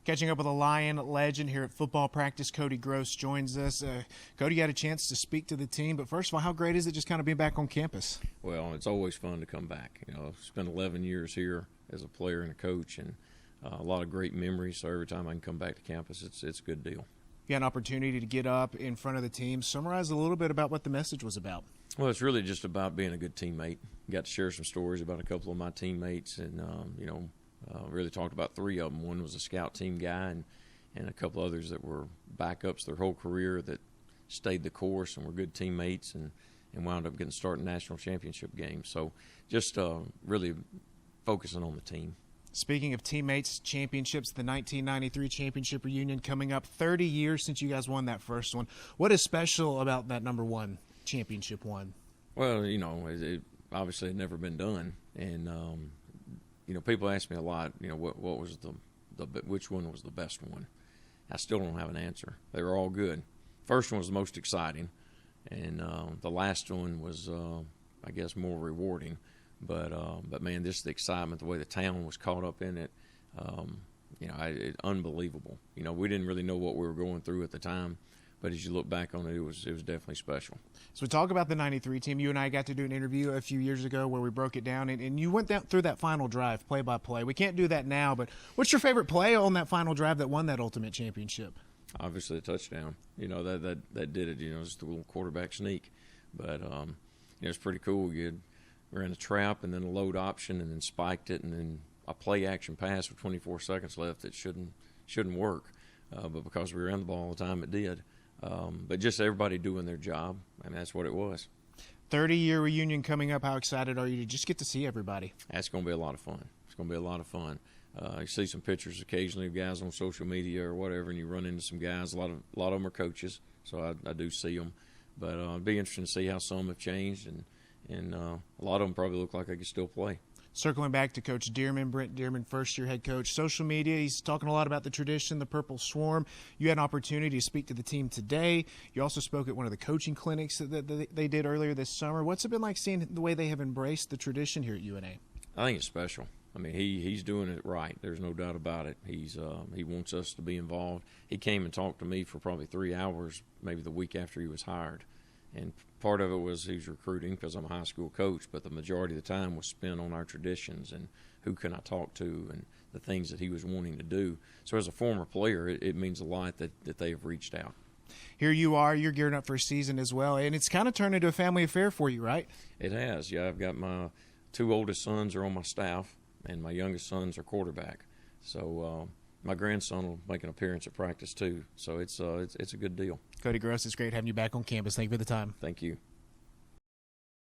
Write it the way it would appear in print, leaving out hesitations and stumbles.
Catching up with a Lion legend here at football practice, Cody Gross joins us. Cody, you had a chance to speak to the team, but first of all, how great is it just kind of being back on campus? Well, it's always fun to come back. You know, I've spent 11 years here as a player and a coach, and a lot of great memories. So every time I can come back to campus, it's a good deal. You had an opportunity to get up in front of the team. Summarize a little bit about what the message was about. Well, it's really just about being a good teammate. Got to share some stories about a couple of my teammates, and really talked about three of them. One was a scout team guy, and a couple others that were backups their whole career that stayed the course and were good teammates and wound up getting started in national championship games. So just really focusing on the team. Speaking of teammates, championships, the 1993 championship reunion coming up, 30 years since you guys won that first one. What is special about that number one championship one? Well, it obviously had never been done, and people ask me a lot, what was which one was the best one? I still don't have an answer. They were all good. First one was the most exciting, and the last one was, I guess, more rewarding. But man, just the excitement, the way the town was caught up in it, unbelievable. We didn't really know what we were going through at the time, but as you look back on it, it was definitely special. So we talk about the 93 team. You and I got to do an interview a few years ago where we broke it down, and you went down through that final drive, play by play. We can't do that now, but what's your favorite play on that final drive that won that ultimate championship? Obviously, the touchdown. That did it. Just a little quarterback sneak, but it's pretty cool. We ran a trap and then a load option and then spiked it and then a play action pass with 24 seconds left that shouldn't work, but because we ran the ball all the time, it did. But just everybody doing their job, and that's what it was. 30-year reunion coming up. How excited are you to just get to see everybody? That's going to be a lot of fun. It's going to be a lot of fun. You see some pictures occasionally of guys on social media or whatever, and you run into some guys. A lot of them are coaches, so I do see them. But it'd be interesting to see how some have changed, and a lot of them probably look like they could still play. Circling back to Coach Dearman, Brent Dearman, first-year head coach. Social media, he's talking a lot about the tradition, the Purple Swarm. You had an opportunity to speak to the team today. You also spoke at one of the coaching clinics that they did earlier this summer. What's it been like seeing the way they have embraced the tradition here at UNA? I think it's special. I mean, he's doing it right. There's no doubt about it. He wants us to be involved. He came and talked to me for probably 3 hours, maybe the week after he was hired. And part of it was he was recruiting because I'm a high school coach, but the majority of the time was spent on our traditions and who can I talk to and the things that he was wanting to do. So as a former player, it means a lot that they have reached out. Here you are, you're gearing up for a season as well, and it's kind of turned into a family affair for you, right? It has, yeah. I've got my 2 oldest sons are on my staff, and my youngest sons are quarterback. So my grandson will make an appearance at practice too. So it's a good deal. Cody Gross, it's great having you back on campus. Thank you for the time. Thank you.